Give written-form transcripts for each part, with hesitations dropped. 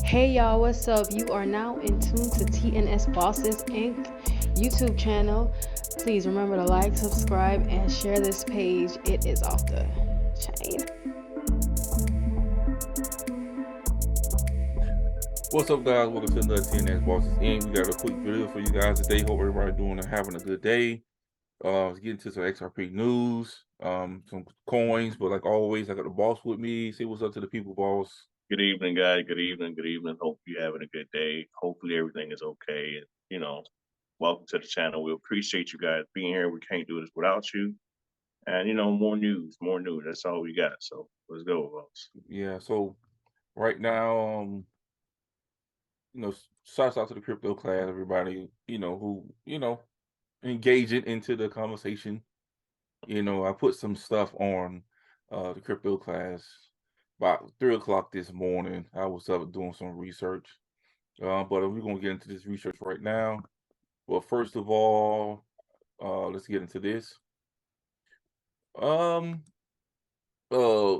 Hey y'all, what's up? You are now in tune to TNS Bosses Inc. YouTube channel. Please remember to like, subscribe, and share this page. It is off the chain. What's up, guys? Welcome to another TNS Bosses Inc. We got a quick video for you guys today. Hope everybody doing and having a good day. Let's get into some XRP news, some coins, but like always, I got the boss with me. Say what's up to the people, boss. Good evening, guys. Good evening. Good evening. Hope you're having a good day. Hopefully everything is okay. And, welcome to the channel. We appreciate you guys being here. We can't do this without you. And, more news, more news. That's all we got. So let's go, folks. Yeah, so right now, shouts out to the crypto class, everybody, who, engaging into the conversation. I put some stuff on the crypto class about 3 o'clock this morning. I was up doing some research. But we're gonna get into this research right now. Well, first of all, let's get into this. Um, uh,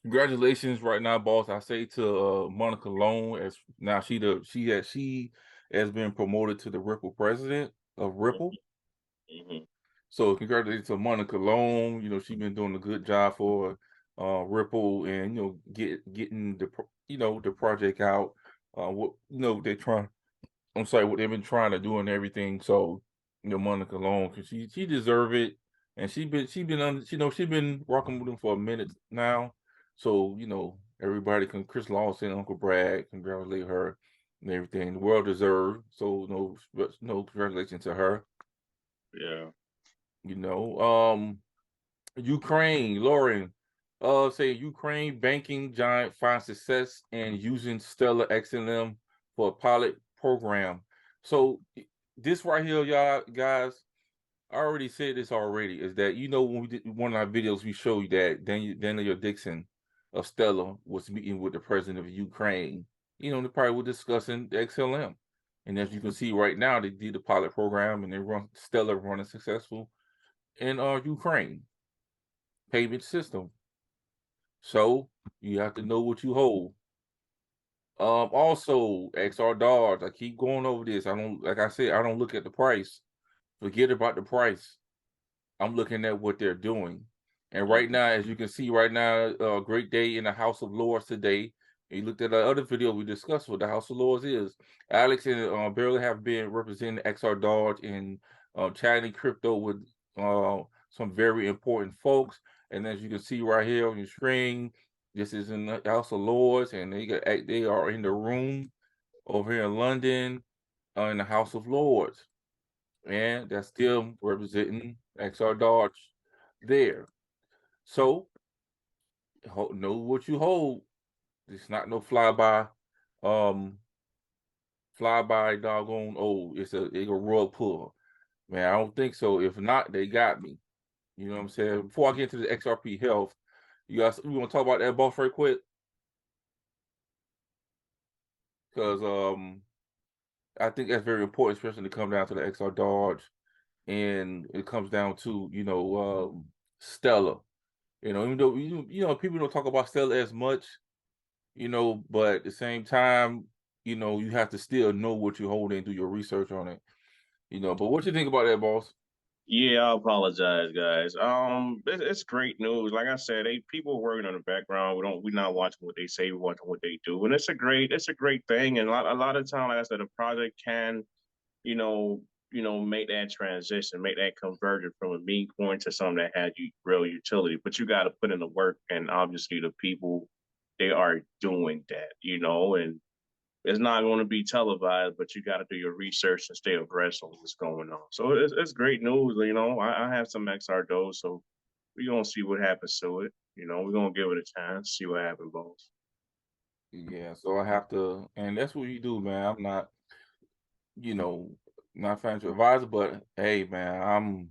Congratulations right now, boss. I say to Monica Lone, as now she has been promoted to the Ripple president of Ripple. Mm-hmm. So congratulations to Monica Lone. She's been doing a good job for Ripple, and getting the project out. What they're trying. I'm sorry, what they've been trying to do and everything. So, Monica Long, because she deserve it, and she been rocking with them for a minute now. So, everybody can Chris Lawson, Uncle Brad, congratulate her and everything. The world deserved. So no congratulations to her. Yeah. Ukraine, Lauren, say Ukraine banking giant finds success in using Stellar XLM for a pilot program. So this right here, y'all guys, I already said this already, is that when we did one of our videos, we showed you that Daniel Dixon of Stellar was meeting with the president of Ukraine. They probably were discussing the XLM. And as you can see right now, they did the pilot program and they run Stellar running successful in Ukraine payment system. So you have to know what you hold. Also XR Dodge. I keep going over this. Like I said, I don't look at the price. Forget about the price. I'm looking at what they're doing. And right now, as you can see right now, great day in the House of Lords today. And you looked at the other video we discussed what the House of Lords is. Alex and Barely have been representing XR Dodge and chatting crypto with some very important folks. And as you can see right here on your screen, this is in the House of Lords, and they are in the room over here in London, in the House of Lords, and that's still representing XR Dodge there. So know what you hold. It's not no flyby doggone. Oh, it's a rug pull, man. I don't think so. If not, they got me. You know what I'm saying? Before I get into the XRP health, we want to talk about that boss right quick, because I think that's very important, especially to come down to the XR Dodge, and it comes down to Stellar. Even though people don't talk about Stellar as much, but at the same time, you have to still know what you're holding, do your research on it. But what you think about that, boss? Yeah, I apologize, guys. It's great news. Like I said, people working on the background. We're not watching what they say. We're watching what they do, and it's a great thing. And a lot of time, like I said, a project can, you know, make that transition, make that conversion from a meme coin to something that has real utility. But you got to put in the work, and obviously the people, they are doing that, and it's not going to be televised, but you got to do your research and stay abreast on what's going on. So it's great news. I have some XR dose, so we're going to see what happens to it. We're going to give it a chance, see what happens, boss. Yeah, so I have to, and that's what you do, man. I'm not, not financial advisor, but hey, man,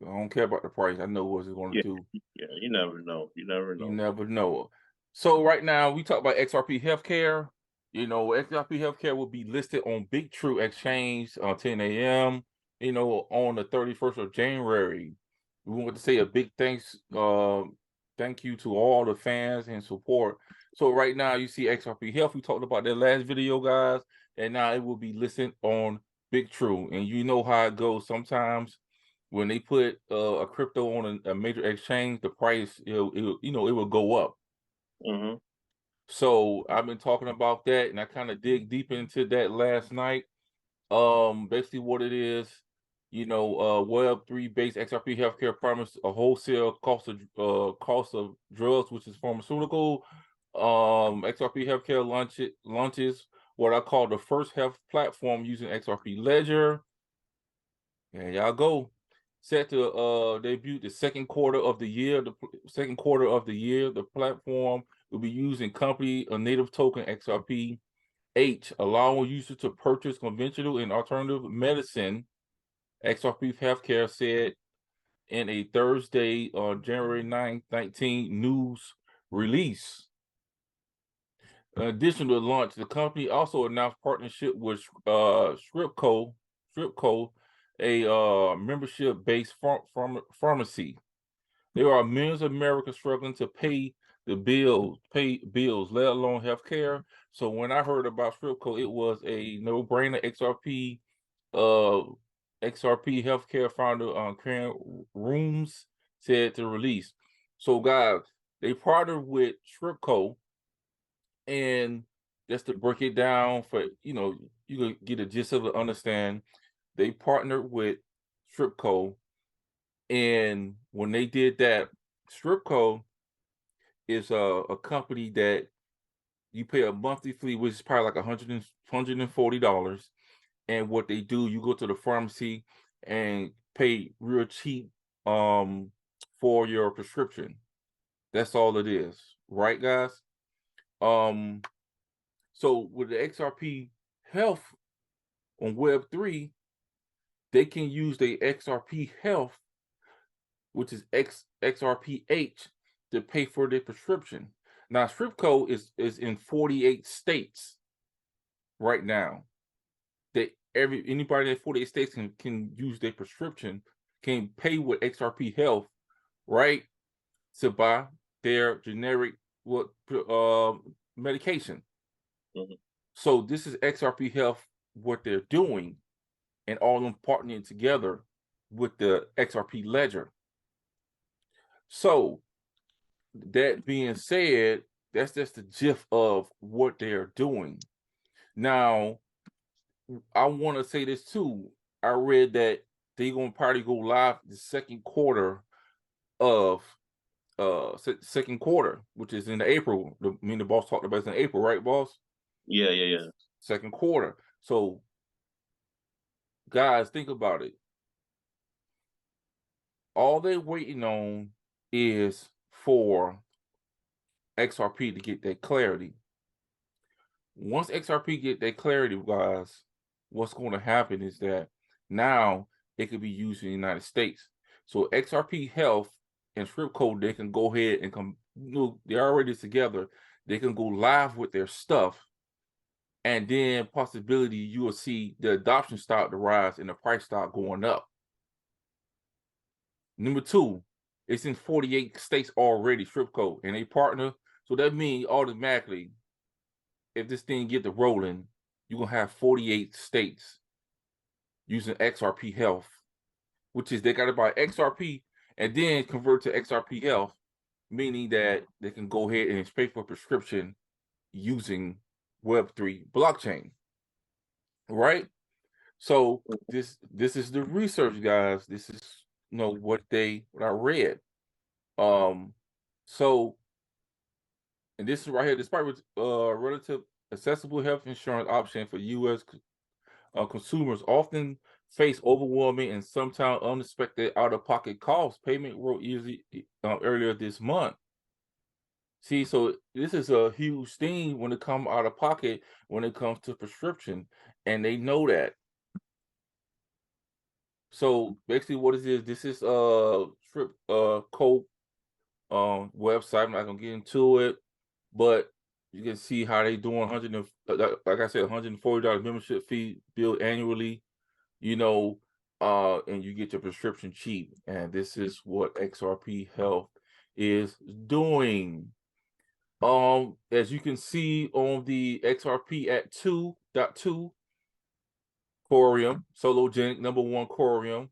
I don't care about the price. I know what it's going to Yeah, do. yeah, you never know. You never You know. never know. So right now we talk about XRP Healthcare. XRP Healthcare will be listed on Big True Exchange 10 a.m. On the 31st of January. We want to say a big thank you to all the fans and support. So right now you see XRP Health. We talked about that last video, guys, and now it will be listed on Big True. And you know how it goes. Sometimes when they put a crypto on a major exchange, the price it will go up. Mm-hmm. So I've been talking about that, and I kind of dig deep into that last night. Basically what it is, Web3 based XRP healthcare promise a wholesale cost of drugs, which is pharmaceutical. XRP healthcare launches what I call the first health platform using XRP Ledger. There y'all go. Set to debut the second quarter of the year. The platform will be using company a native token XRPH, allowing users to purchase conventional and alternative medicine. XRP Healthcare said in a Thursday on January 9th, 19 news release. In addition to the launch, the company also announced partnership with Scriptco, a membership-based pharmacy. There are millions of Americans struggling to pay bills, let alone health care. So when I heard about Scriptco, it was a no-brainer. XRP healthcare founder Karen Rooms said to release. So guys, they partnered with Scriptco, and just to break it down for you can get a gist of it, understand. They partnered with Scriptco, and when they did that, Scriptco is a company that you pay a monthly fee, which is probably like $140. And what they do, you go to the pharmacy and pay real cheap for your prescription. That's all it is, right, guys? So with the XRP Health on Web3, they can use the XRP Health, which is XRPH, to pay for their prescription. Now, Scriptco is in 48 states right now. Anybody in 48 states can use their prescription, can pay with XRP Health, right, to buy their generic medication. Mm-hmm. So this is XRP Health, what they're doing, and all of them partnering together with the XRP Ledger. So that being said, that's just the gist of what they're doing. Now, I want to say this too. I read that they're gonna probably go live the second quarter of second quarter, which is in April. The boss talked about it in April, right, boss? Yeah. Second quarter. So, guys, think about it. All they're waiting on is for XRP to get that clarity. Once XRP get that clarity, guys, what's going to happen is that now it could be used in the United States. So XRP Health and Scriptco, they can go ahead and come. They're already together. They can go live with their stuff, and then possibility you will see the adoption start to rise and the price start going up. Number two, it's in 48 states already, Scriptco, and they partner. So that means automatically, if this thing get to rolling, you're gonna have 48 states using XRP Health, which is they gotta buy XRP and then convert to XRP Health, meaning that they can go ahead and pay for prescription using Web3 blockchain. Right? So this is the research, guys. This is what I read. So, and this is right here. Despite relative accessible health insurance option for U.S. Consumers often face overwhelming and sometimes unexpected out-of-pocket costs. Payment wrote easily earlier this month. See, so this is a huge thing when it comes out of pocket when it comes to prescription, and they know that. So basically, what it is, this is strip code website. I'm not gonna get into it, but you can see how they doing like I said, $140 membership fee billed annually. And you get your prescription cheap. And this is what XRP Health is doing. As you can see on the XRP at 2.2 Corium, Sologenic #1 Corium,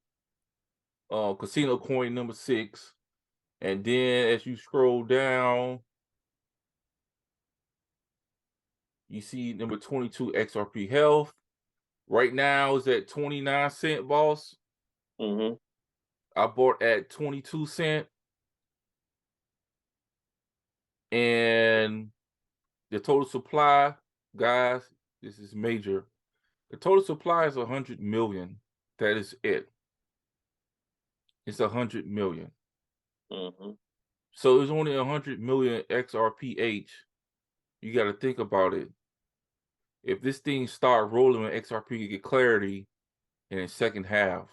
Casino Coin #6, and then as you scroll down, you see number 22 XRP Health. Right now is at 29 cent, boss. Mm-hmm. I bought at 22 cent, and the total supply, guys, this is major. The total supply is 100 million. That is it. It's 100 million. Mm-hmm. So it's only 100 million XRPH. You got to think about it. If this thing start rolling and XRP can get clarity in the second half,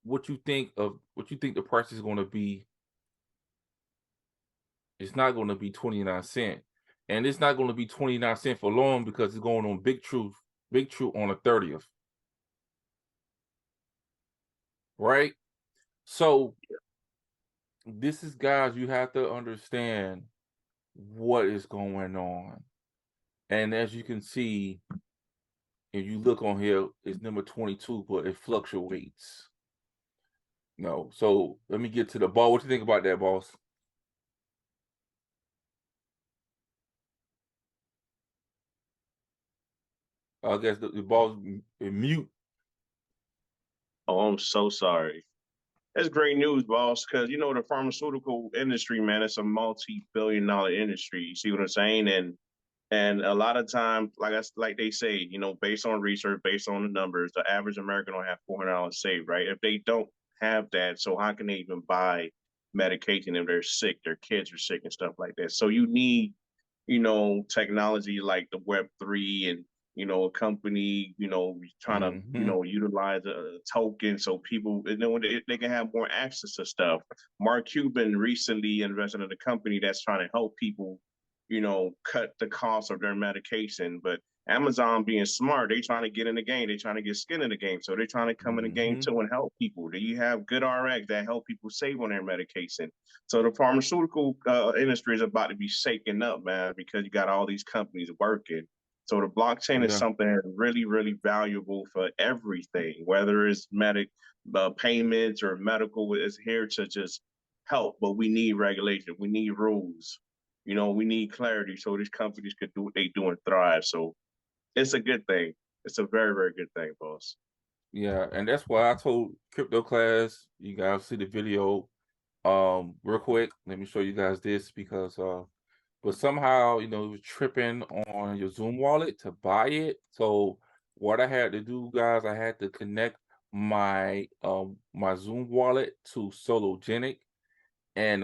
what you think the price is going to be? It's not going to be 29 cent. And it's not going to be 29 cent for long because it's going on Big Truth on the 30th. Right? So this is, guys, you have to understand what is going on. And as you can see, if you look on here, it's number 22, but it fluctuates. No. So let me get to the ball. What you think about that, boss? I guess the ball's mute. Oh, I'm so sorry. That's great news, boss, because you know the pharmaceutical industry, man, it's a multi-billion-dollar industry. You see what I'm saying? And a lot of times, like they say, you know, based on research, based on the numbers, the average American don't have $400 saved, right? If they don't have that, so how can they even buy medication if they're sick, their kids are sick and stuff like that? So you need, you know, technology like the Web3 and, you know, a company, you know, trying to, you Mm-hmm. know, utilize a token so people, you know, they can have more access to stuff. Mark Cuban recently invested in a company that's trying to help people, you know, cut the cost of their medication. But Amazon being smart, they trying to get in the game. They trying to get skin in the game. So they're trying to come in the game Mm-hmm. too and help people. Do you have good RX that help people save on their medication? So the pharmaceutical industry is about to be shaken up, man, because you got all these companies working. So the blockchain is Yeah. something that's really, really valuable for everything, whether it's payments or medical. Is here to just help, but we need regulation. We need rules. You know, we need clarity so these companies could do what they do and thrive. So it's a good thing. It's a very, very good thing, boss. Yeah. And that's why I told Crypto Class, you guys see the video. Real quick, let me show you guys this because but somehow, it was tripping on your Zoom wallet to buy it. So what I had to do, guys, I had to connect my Zoom wallet to Sologenic, and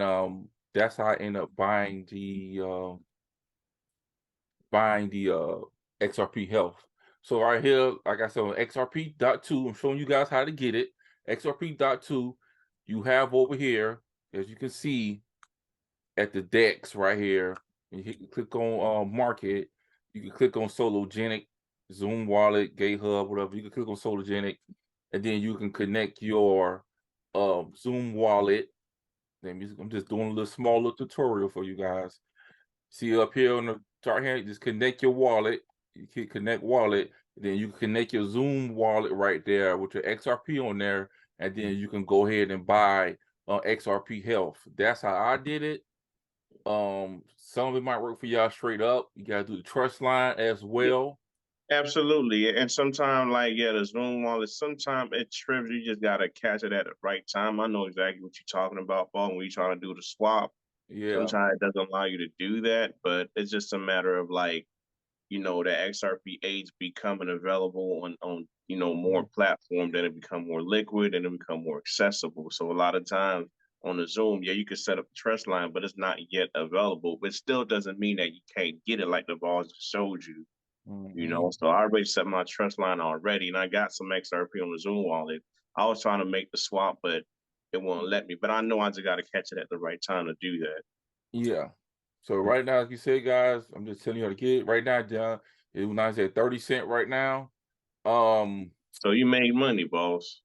that's how I end up buying the XRP Health. So right here, like I said, on XRP.2, I'm showing you guys how to get it. XRP.2, you have over here, as you can see, at the DEX right here. You click on market. You can click on Sologenic, Zoom Wallet, Gate Hub, whatever. You can click on Sologenic, and then you can connect your Zoom Wallet. I'm just doing a small little tutorial for you guys. See up here on the chart here, just connect your wallet. You can connect wallet, then you can connect your Zoom wallet right there with your XRP on there, and then you can go ahead and buy XRP Health. That's how I did it. Some of it might work for y'all straight up. You gotta do the trust line as Yeah, well. absolutely. And sometimes, like, yeah, the Zoom wallet, sometimes it trips. You just got to catch it at the right time. I know exactly what you're talking about, Paul, when you're trying to do the swap. Yeah. Sometimes it doesn't allow you to do that, but it's just a matter of like, you know, the XRP8s becoming available on you know, more Mhm. platforms, then it become more liquid and it become more accessible. So a lot of times on the Zoom, yeah, you can set up a trust line, but it's not yet available. But still doesn't mean that you can't get it like the boss showed you. You know, Mhm. so I already set my trust line already, and I got some XRP on the Zoom wallet. I was trying to make the swap, but it won't let me. But I know I just got to catch it at the right time to do that. Yeah. So right now, like you said, guys, I'm just telling you how to get it. Right now, John, it was nice at 30 cent right now. Um, So you made money, boss.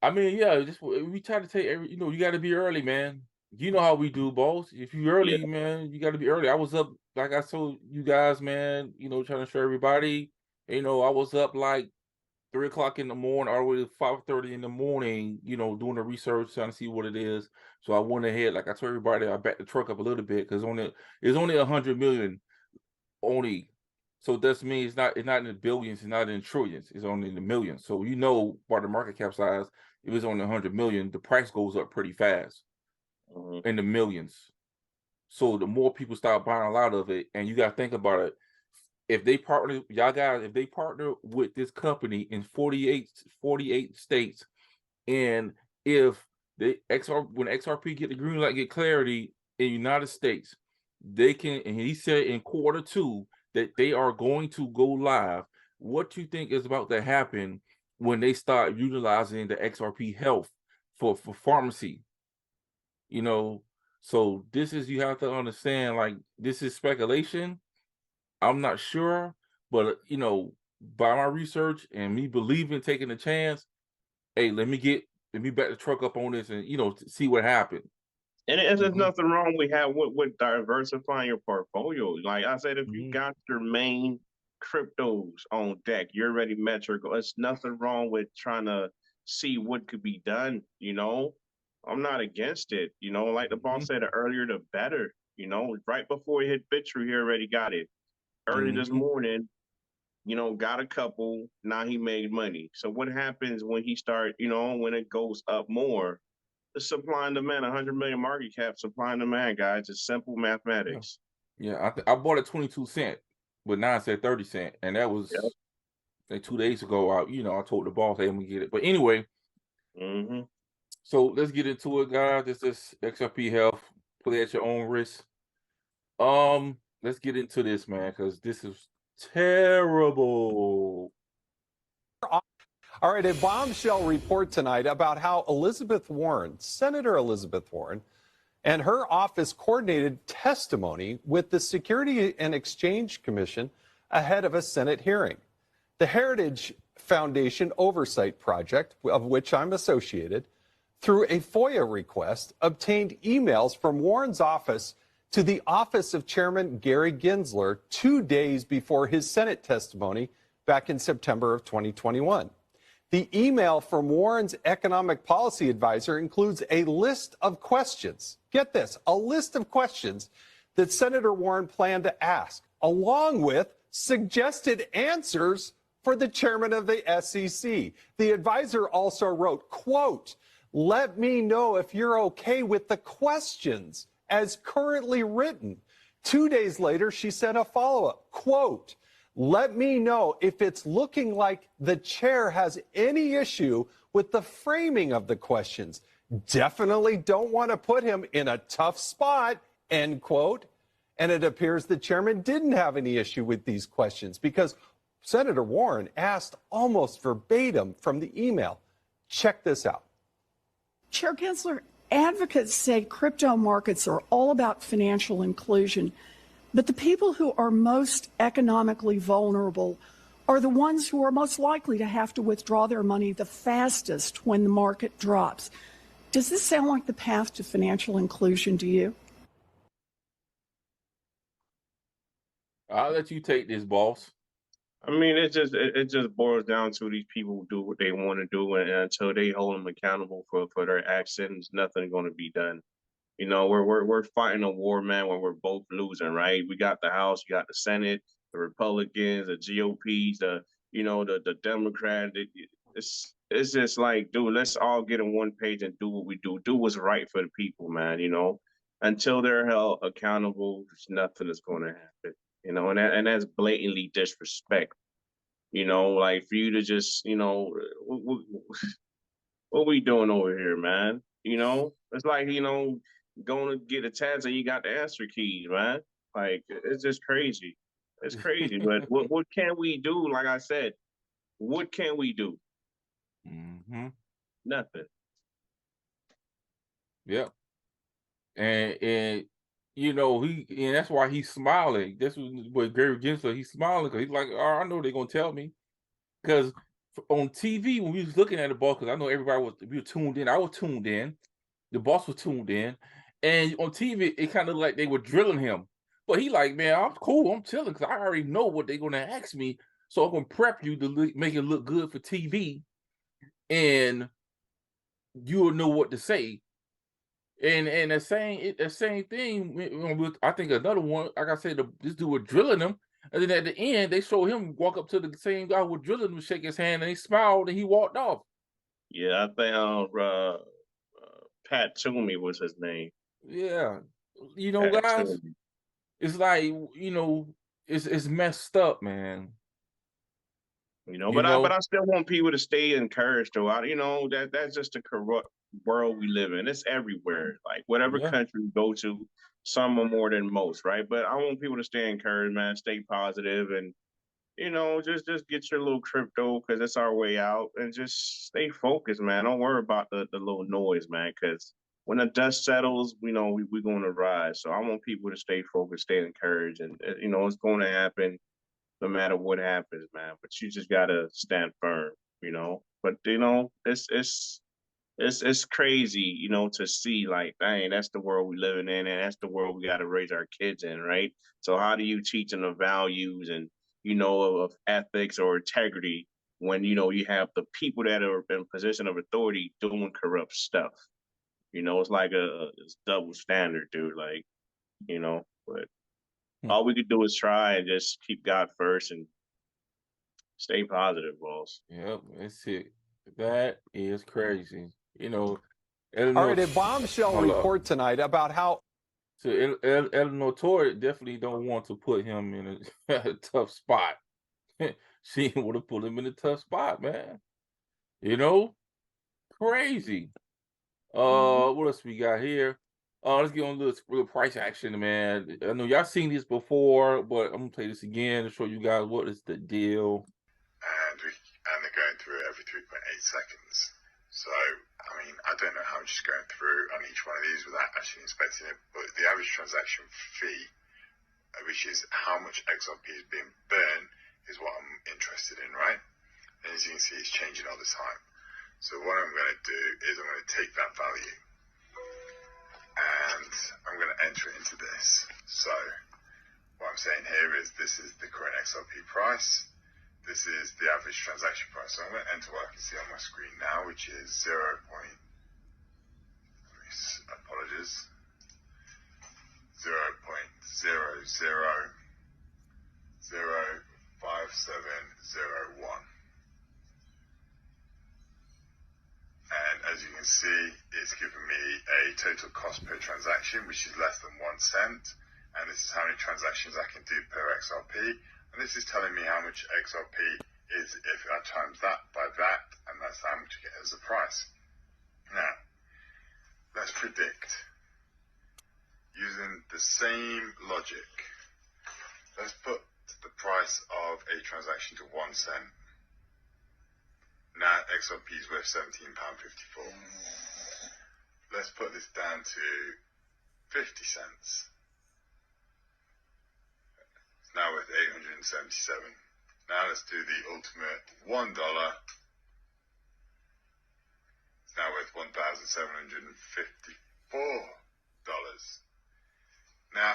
I mean, yeah, just we try to take you got to be early, man. You know how we do, boss. If you Yeah. early, man, you got to be early. I was up, like I told you guys, man. Trying to show everybody. I was up like 3 o'clock in the morning, all the way to 5:30 in the morning. Doing the research, trying to see what it is. So I went ahead, like I told everybody, I backed the truck up a little bit because it's only 100 million only. So that means it's not in the billions, it's not in trillions, it's only in the millions. So by the market cap size, if it's only 100 million, the price goes up pretty fast in the millions. So the more people start buying a lot of it, and you got to think about it. If they partner, y'all guys, if they partner with this company in 48 states, and if when XRP get the green light, get clarity in the United States, they can, and he said in Q2 that they are going to go live. What do you think is about to happen when they start utilizing the XRP health for pharmacy? So this is, you have to understand, like, this is speculation. I'm not sure, but by my research and me believing, taking a chance, hey, let me back the truck up on this and see what happened. And there's nothing wrong with diversifying your portfolio. Like I said, if you got your main cryptos on deck, you're already metric. There's nothing wrong with trying to see what could be done. I'm not against it. Like the boss said earlier, the better. Right before he hit Bitru, he already got it. Early this morning, got a couple. Now he made money. So what happens when he start? When it goes up more? The supply and demand, 100 million market cap, supply and demand, guys. It's simple mathematics. Yeah, I bought it 22 cent, but now it said 30 cent, and that was like 2 days ago. I told the boss, hey, I'm gonna get it. But anyway, so let's get into it, guys. This is XRP Health. Play at your own risk. Let's get into this, man, because this is terrible. All right, a bombshell report tonight about how Senator Elizabeth Warren, and her office coordinated testimony with the Security and Exchange Commission ahead of a Senate hearing. The Heritage Foundation Oversight Project, of which I'm associated, through a FOIA request, obtained emails from Warren's office to the office of Chairman Gary Gensler 2 days before his Senate testimony back in September of 2021. The email from Warren's economic policy advisor includes a list of questions. Get this, a list of questions that Senator Warren planned to ask, along with suggested answers for the chairman of the SEC. The advisor also wrote, quote, "Let me know if you're okay with the questions as currently written." 2 days later, she sent a follow-up, quote, "Let me know if it's looking like the chair has any issue with the framing of the questions. Definitely don't want to put him in a tough spot," end quote. And it appears the chairman didn't have any issue with these questions because Senator Warren asked almost verbatim from the email. Check this out. Chair Gensler, advocates say crypto markets are all about financial inclusion. But the people who are most economically vulnerable are the ones who are most likely to have to withdraw their money the fastest when the market drops. Does this sound like the path to financial inclusion to you? I'll let you take this, boss. I mean, it just boils down to these people do what they want to do, and until they hold them accountable for their actions, nothing's going to be done. We're fighting a war, man, where we're both losing, right? We got the House, you got the Senate, the Republicans, the GOPs, the Democrats. It's just like, dude, let's all get on one page and do what we do. Do what's right for the people, man. Until they're held accountable, nothing is going to happen. And that's blatantly disrespect. Like for you to just, what we doing over here, man? It's like, going to get a test and you got the answer keys, man. Like, it's just crazy. It's crazy. But what can we do? Like I said, what can we do? Nothing. Yep. And and that's why he's smiling. This was what Gary Gensler, he's smiling because he's like, oh, I know they're gonna tell me. Because on TV, when we was looking at the boss, because I know we were tuned in. I was tuned in. The boss was tuned in, And on TV, it kind of like they were drilling him. But he like, man, I'm cool. I'm chilling because I already know what they're gonna ask me. So I'm gonna prep you to make it look good for TV, and you'll know what to say. And the same thing with I think another one. Like I said, this dude was drilling him, and then at the end they show him walk up to the same guy who was drilling him, shake his hand, and he smiled and he walked off. Yeah, I think Pat Toomey was his name. Yeah, Pat guys, Toomey. it's like it's messed up, man. You But know, I still want people to stay encouraged though. That's just the corrupt world we live in. It's everywhere. Like whatever yeah. country you go to, some are more than most, right? But I want people to stay encouraged, man, stay positive and just get your little crypto because it's our way out and just stay focused, man. Don't worry about the little noise, man, because when the dust settles, we're going to rise. So I want people to stay focused, stay encouraged, and it's going to happen no matter what happens, man. But you just gotta stand firm. But it's crazy, to see like, dang, that's the world we living in, and that's the world we got to raise our kids in, right? So how do you teach them the values and of ethics or integrity when you have the people that are in position of authority doing corrupt stuff? It's like it's double standard, dude. Like, but all we could do is try and just keep God first and stay positive, boss. Yep, that's it. That is crazy. All right, Eleanor, a bombshell hold up. report tonight about how. So Eleanor Torrey definitely don't want to put him in a tough spot. She would have put him in a tough spot, man. Crazy. What else we got here? Let's get on a little price action, man. I know y'all seen this before, but I'm gonna play this again to show you guys what is the deal. And they're going through it every 3.8 seconds. So, I mean, I don't know how much is going through on each one of these without actually inspecting it, but the average transaction fee, which is how much XRP is being burned, is what I'm interested in, right? And as you can see, it's changing all the time. So what I'm going to do is I'm going to take that value and I'm going to enter it into this. So what I'm saying here is this is the current XRP price. This is the average transaction price. So I'm going to enter what I can see on my screen now, which is 0.00005701. And as you can see, it's giving me a total cost per transaction, which is less than 1 cent. And this is how many transactions I can do per XRP. And this is telling me how much XRP is if I times that by that, and that's how much I get as a price. Now, let's predict using the same logic. Let's put the price of a transaction to 1 cent. Now XRP is worth £17.54. Let's put this down to 50 cents. It's now worth 877. Now let's do the ultimate $1. It's now worth $1,754. Now,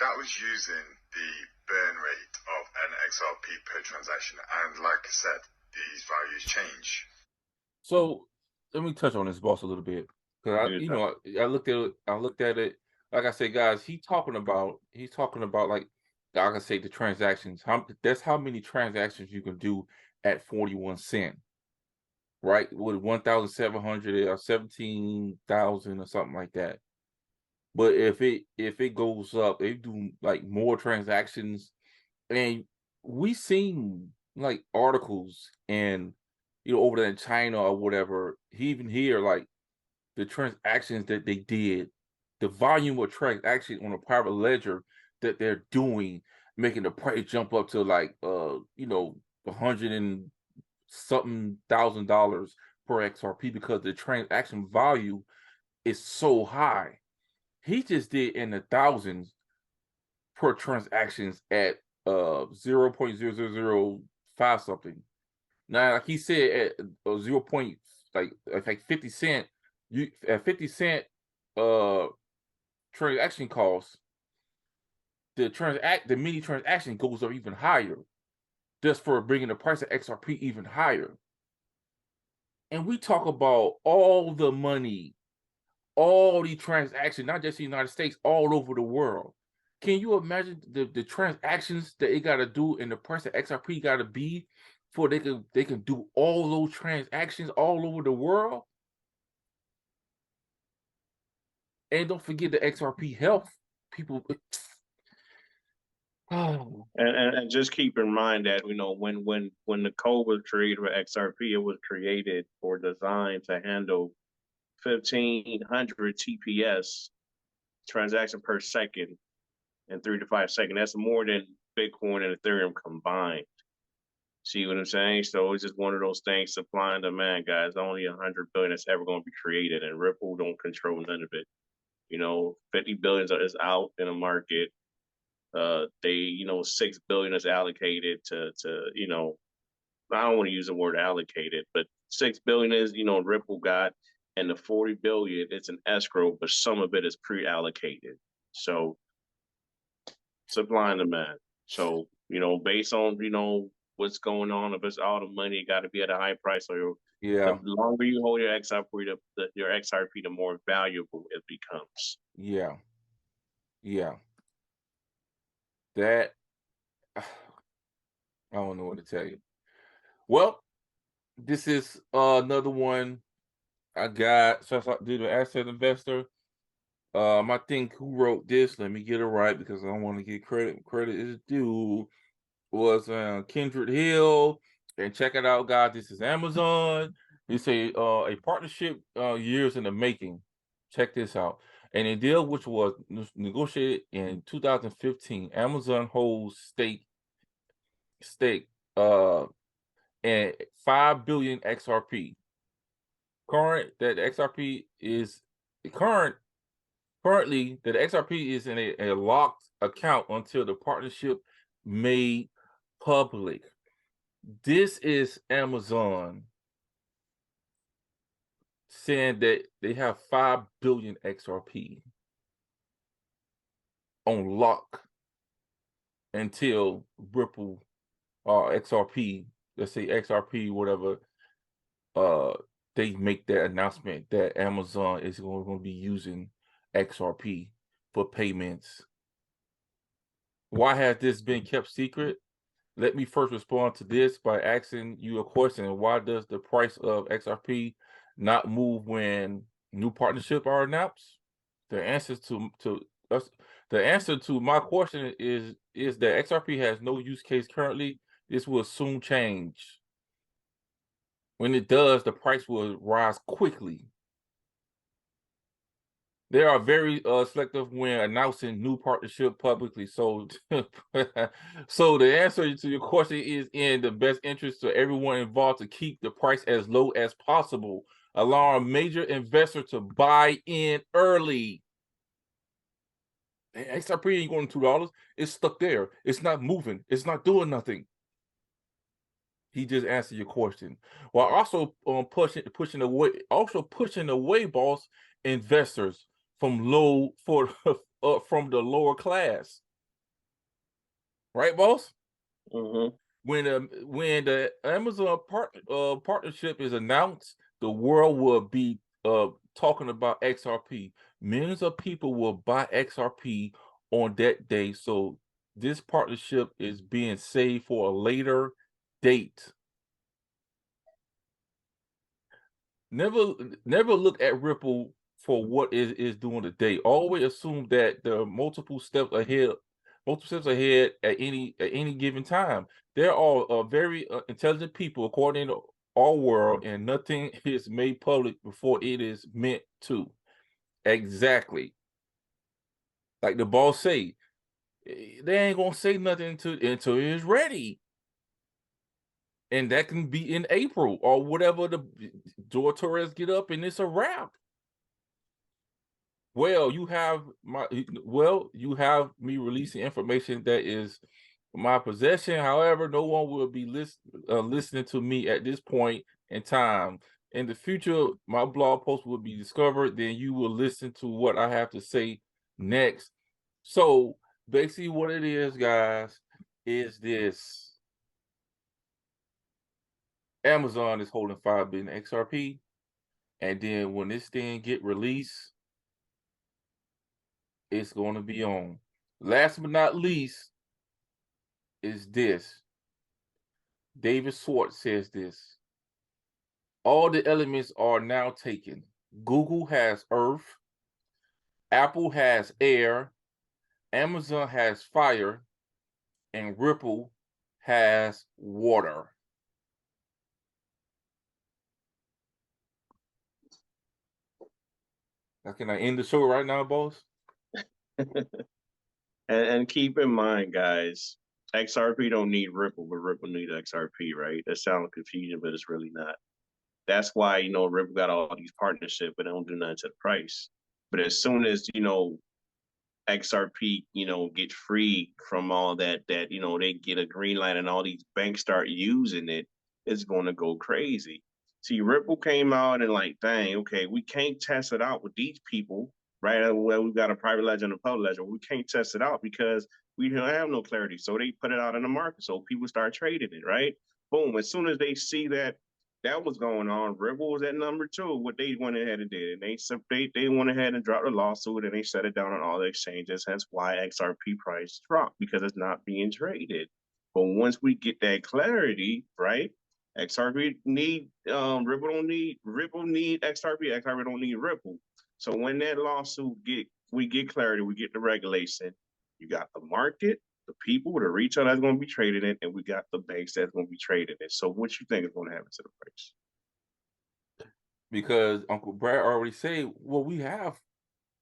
that was using the burn rate of an XRP per transaction, and like I said, these values change. So let me touch on this, boss, a little bit, because I looked at it. Like I said, guys, he's talking about like I say the transactions. That's how many transactions you can do at 41 cent, right? With 1,700 or 17,000 or something like that. But if it goes up, they do like more transactions, and we seen like articles and over there in China or whatever. Even here, like the transactions that they did, the volume of transactions on a private ledger that they're doing, making the price jump up to like $100 and something $1,000 per XRP because the transaction value is so high. He just did in the thousands per transactions at 0.0005 something. Now, like he said, at 0. Like 50 cent, at 50 cent, transaction costs, the mini transaction goes up even higher, just for bringing the price of XRP even higher. And we talk about all the money, all the transactions, not just the United States, all over the world. Can you imagine the transactions that it got to do and the price of XRP got to be for they can do all those transactions all over the world? And don't forget the XRP health people. Oh, And just keep in mind that when the code was created for XRP, it was created or designed to handle 1,500 TPS transaction per second in 3 to 5 seconds. That's more than Bitcoin and Ethereum combined. See what I'm saying? So it's just one of those things, supply and demand, guys. Only 100 billion that's ever going to be created, and Ripple don't control none of it. 50 billion is out in the market. 6 billion is allocated to I don't want to use the word allocated, but 6 billion is, Ripple got, and the 40 billion, it's an escrow, but some of it is pre-allocated. So supply and demand. So, based on, what's going on, if it's all the money, it got to be at a high price. So yeah, the longer you hold your XRP, the more valuable it becomes. yeah, yeah. That I don't know what to tell you. Well, this is another one I got. So I did an asset investor. I think who wrote this? Let me get it right because I don't want to get credit. Credit is due. Was Kindred Hill, and check it out, guys. This is Amazon. It's a partnership years in the making. Check this out. And a deal which was negotiated in 2015. Amazon holds stake and 5 billion XRP. Currently that the XRP is in a locked account until the partnership made public. This is Amazon saying that they have 5 billion XRP on lock until Ripple or XRP, let's say XRP, whatever, they make that announcement that Amazon is going to be using XRP for payments. Why has this been kept secret? Let me first respond to this by asking you a question. Why does the price of XRP not move when new partnerships are announced? The answer to my question is that XRP has no use case currently. This will soon change. When it does, the price will rise quickly. They are very selective when announcing new partnership publicly. So, so the answer to your question is in the best interest of everyone involved to keep the price as low as possible, allowing a major investor to buy in early. XRP ain't going to $2. It's stuck there. It's not moving. It's not doing nothing. He just answered your question, while also pushing away, boss, investors from from the lower class, right, boss? Mm-hmm. When the Amazon partnership is announced, the world will be talking about XRP. Millions of people will buy XRP on that day. So this partnership is being saved for a later date. Never look at Ripple for what it is doing today. Always assume that there are multiple steps ahead at any given time. There are very intelligent people according to our world, and nothing is made public before it is meant to. Exactly. Like the boss say, they ain't gonna say nothing until it's ready. And that can be in April or whatever the George Torres get up and it's a wrap. Well, you have me releasing information that is my possession. However, no one will be listening to me at this point in time. In the future, my blog post will be discovered. Then you will listen to what I have to say next. So basically, what it is, guys, is this: Amazon is holding 5 billion XRP, and then when this thing get released, it's going to be on. Last but not least is this. David Schwartz says this: all the elements are now taken. Google has earth, Apple has air, Amazon has fire, and Ripple has water. Now, can I end the show right now, boss? And keep in mind, guys, XRP don't need Ripple, but Ripple need XRP, right? That sounds confusing, but it's really not. That's why, Ripple got all these partnerships, but they don't do nothing to the price. But as soon as, XRP, get free from all that, they get a green light and all these banks start using it, it's going to go crazy. See, Ripple came out and like, dang, okay, we can't test it out with these people, right? Well, we've got a private ledger and a public ledger. We can't test it out because we don't have no clarity. So they put it out in the market. So people start trading it, right? Boom. As soon as they see that was going on, Ripple was at number 2. What they went ahead and did, and they went ahead and dropped a lawsuit and they shut it down on all the exchanges. Hence why XRP price dropped, because it's not being traded. But once we get that clarity, right? XRP need Ripple need XRP. XRP don't need Ripple. So when that lawsuit we get clarity, we get the regulation. You got the market, the people, the retail that's going to be trading it, and we got the banks that's going to be trading it. So what you think is going to happen to the price? Because Uncle Brad already said, well, we have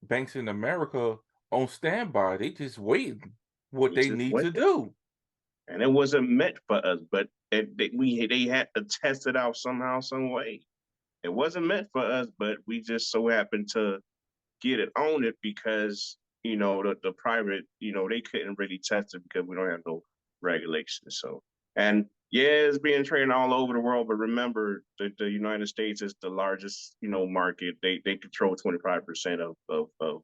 banks in America on standby. They just waiting what they need to do. And it wasn't meant for us, but they had to test it out somehow, some way. It wasn't meant for us, but we just so happened to get it on it because the private, they couldn't really test it because we don't have no regulations. So, and yeah, it's being traded all over the world, but remember the United States is the largest market. They control 25% of the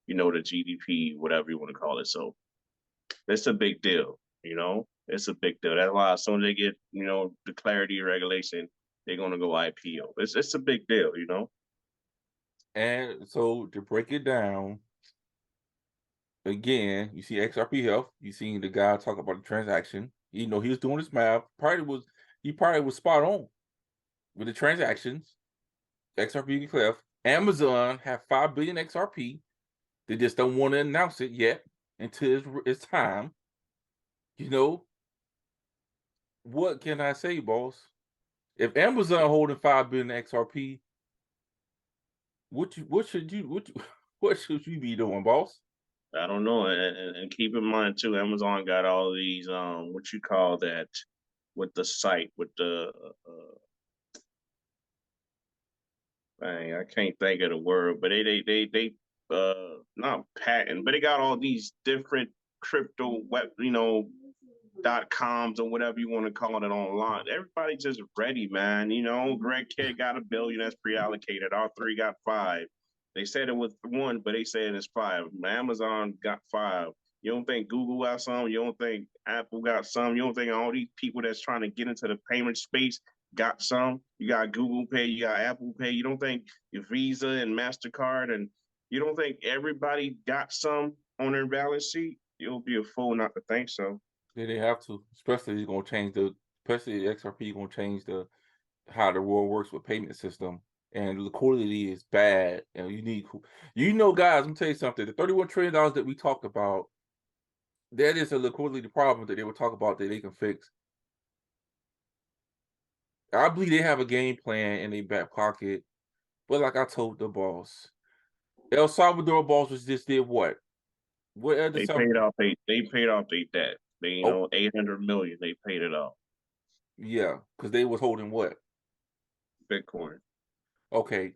GDP, whatever you want to call it. So it's a big deal. It's a big deal. That's why as soon as they get the clarity regulation, they're gonna go IPO. It's a big deal. And so to break it down, again, you see XRP Health, you seen the guy talk about the transaction. He was doing his math. He probably was spot on with the transactions. XRP Health. Amazon have 5 billion XRP. They just don't want to announce it yet until it's time. What can I say, boss? If Amazon holding 5 billion XRP, what should you be doing, boss? I don't know, and keep in mind too, Amazon got all these what you call that with the site with the I can't think of the word, but they not patent, but they got all these different crypto web .coms or whatever you want to call it online. Everybody just ready, man. Greg Kidd got $1 billion that's pre-allocated. All 3 got 5. They said it was 1, but they said it's 5. Amazon got 5. You don't think Google got some? You don't think Apple got some? You don't think all these people that's trying to get into the payment space got some? You got Google Pay, you got Apple Pay. You don't think your Visa and MasterCard, and you don't think everybody got some on their balance sheet? You'll be a fool not to think so. Yeah, they have to, especially it's gonna change especially XRP gonna change how the world works with payment system, and liquidity is bad, and you need guys. Let me tell you something. The $31 trillion that we talked about, that is a liquidity problem that they will talk about that they can fix. I believe they have a game plan in their back pocket, but like I told the boss, El Salvador boss just did what? They paid off their debt. They 800 million. They paid it off. Yeah, because they was holding what? Bitcoin. Okay.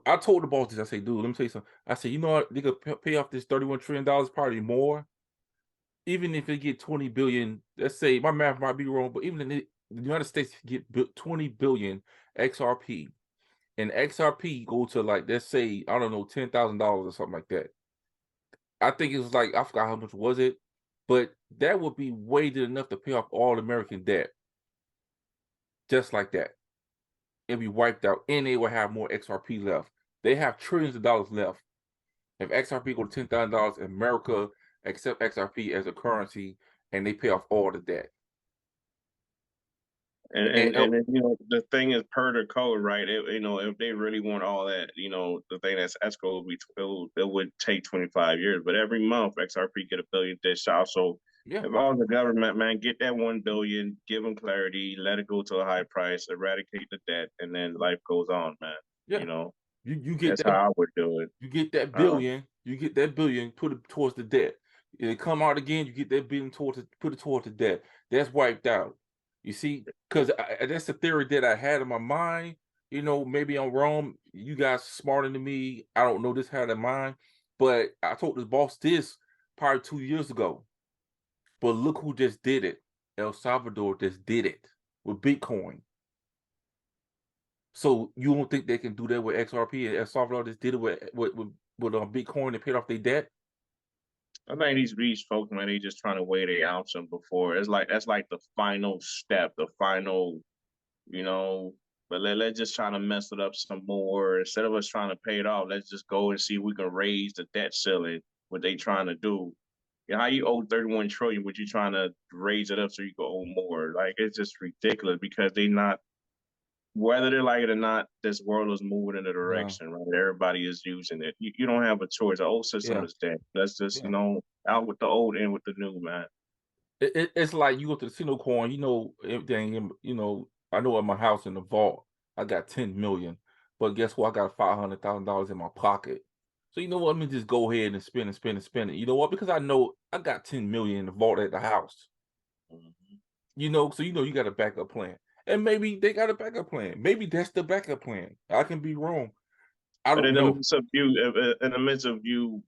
I told the boss this. I say, dude, let me tell you something. I said, you know what? They could pay off this $31 trillion, probably more. Even if they get 20 billion, let's say my math might be wrong, but even the United States get 20 billion XRP, and XRP go to like, let's say, I don't know, $10,000 or something like that. I think it was like, I forgot how much was it, but that would be weighted enough to pay off all American debt, just like that. It'd be wiped out, and they will have more XRP left. They have trillions of dollars left. If XRP go to $10,000, America accept XRP as a currency, and they pay off all the debt. And you know, the thing is, per the code, right? You know, if they really want all that, you know, the thing that's escrow it would take 25 years. But every month, XRP get $1 billion dished out. So yeah, if I was the government, man, get that 1 billion, give them clarity, let it go to a high price, eradicate the debt, and then life goes on, man. yeah. You know, You get that's that. how I would do it. You get that billion. You get that billion. Put it towards the debt. It come out again. You get that billion towards put it towards the debt. That's wiped out. You see, because that's the theory that I had in my mind. You know, maybe I'm wrong. You guys smarter than me. I don't know this had in mind, but I told this boss this probably 2 years ago. But look who just did it. El Salvador just did it with Bitcoin. So you don't think they can do that with XRP? El Salvador just did it with Bitcoin and paid off their debt. I think these folks, man, they just trying to weigh their option before. It's like that's like the final step, the final, you know. But let's just try to mess it up some more. Instead of us trying to pay it off, let's just go and see if we can raise the debt ceiling. What they trying to do? You know, how you owe 31 trillion, but you trying to raise it up so you can owe more? Like it's just ridiculous because they not, whether they like it or not, this world is moving in a No. direction, right? Everybody is using it. You don't have a choice. The old system Yeah. is dead. Let's just, Yeah. you know, out with the old, in with the new, man. It's like you go to the casino coin, you know, everything, you know, I know at my house in the vault, I got 10 million, but guess what? I got $500,000 in my pocket. So you know what? Let me just go ahead and spend it. You know what? Because I know I got 10 million in the vault at the house. Mm-hmm. You know, so you know you got a backup plan. And maybe they got a backup plan. Maybe that's the backup plan. I can be wrong. I But don't know. in the midst of you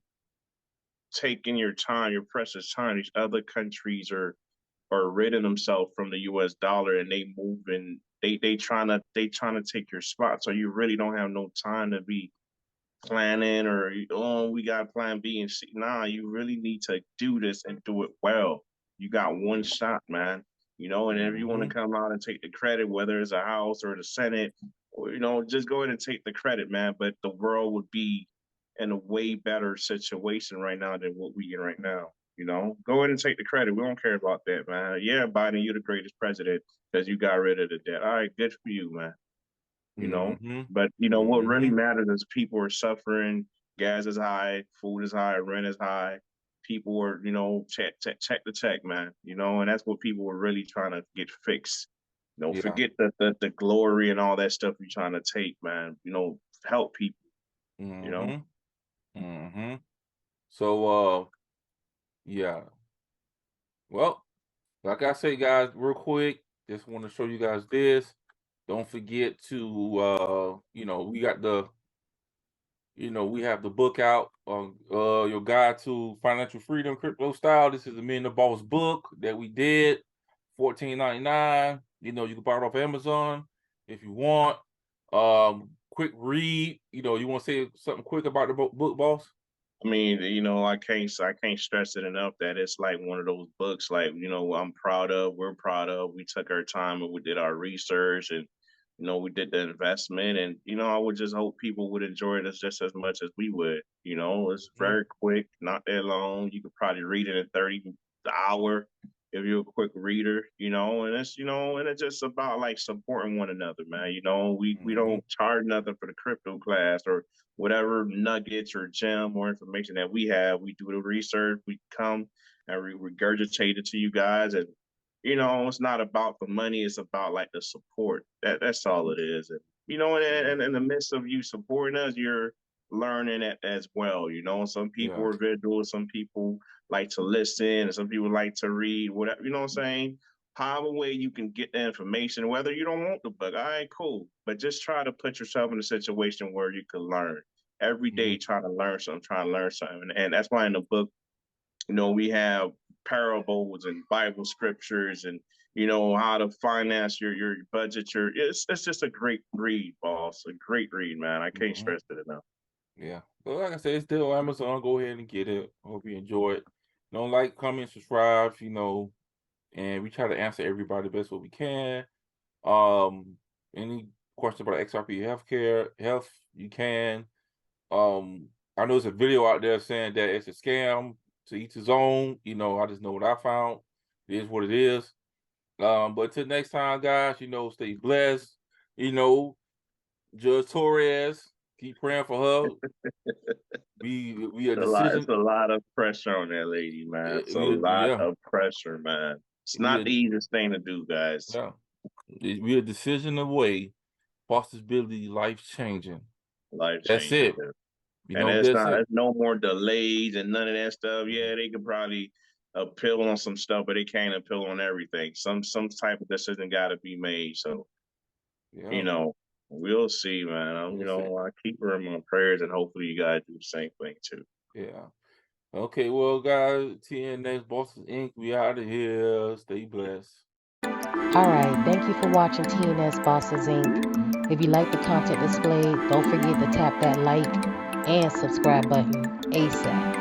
taking your time, your precious time, these other countries are ridding themselves from the U.S. dollar, and they moving. They trying to take your spot. So you really don't have no time to be planning or we got plan B and C. Nah, you really need to do this and do it well. You got one shot, man. You know, and if you want to come out and take the credit, whether it's a house or the Senate, or, you know, just go ahead and take the credit, man. But the world would be in a way better situation right now than what we in right now. You know, go ahead and take the credit. We don't care about that, man. Yeah, Biden, you're the greatest president because you got rid of the debt. All right, good for you, man. You know, but you know what really matters is people are suffering. Gas is high, food is high, rent is high. People are, you know, check the check, man. You know, and that's what people were really trying to get fixed. You know, Yeah. forget the glory and all that stuff you're trying to take, man. You know, help people. You know. So yeah. Well, like I say, guys, real quick, just want to show you guys this. Don't forget to you know, we got the, you know, we have the book out on your guide to financial freedom, crypto style. This is a Me and the Boss book that we did, $14.99. You know, you can buy it off Amazon if you want. Quick read. You know, you want to say something quick about the book, boss? I mean, you know, I can't stress it enough that it's like one of those books, like, you know, we're proud of. We took our time and we did our research and, you know, we did the investment. And, you know, I would just hope people would enjoy this just as much as we would. You know, it's very quick, not that long. You could probably read it in 30 hour if you're a quick reader, you know, and it's, you know, and it's just about like supporting one another, man. You know, we don't charge nothing for the crypto class or whatever nuggets or gem or information that we have. We do the research, we come and regurgitate it to you guys. And, you know, it's not about the money, it's about like the support. That's all it is. And, you know, and in the midst of you supporting us, you're learning it as well. You know, some people are visual, some people like to listen, and some people like to read, whatever, you know what I'm saying? However way you can get the information, whether you don't want the book, all right, cool. But just try to put yourself in a situation where you can learn. Every day trying to learn something, and that's why in the book, you know, we have parables and Bible scriptures and how to finance your budget. It's just a great read, boss. A great read, man. I can't stress it enough. Yeah. But like I said, it's still on Amazon. Go ahead and get it. Hope you enjoy it. Don't like, comment, subscribe, and we try to answer everybody the best what we can. Any question about XRP health, you can. I know there's a video out there saying that it's a scam, to each his own. I just know what I found. It is what it is. But till next time, guys, stay blessed. Judge Torres, keep praying for her. It's a lot of pressure on that lady, man. It's a lot of pressure, man. It's not the easiest thing to do, guys. Yeah. We're a decision away. Possibility life changing. That's it. And there's no more delays and none of that stuff. Yeah, they could probably appeal on some stuff, but they can't appeal on everything. Some type of decision got to be made. So, we'll see, man. I keep her in my prayers, and hopefully you guys do the same thing too. Yeah. Okay, well, guys, TNS Bosses Inc. We out of here. Stay blessed. All right, thank you for watching TNS Bosses Inc. If you like the content displayed, don't forget to tap that like and subscribe button ASAP.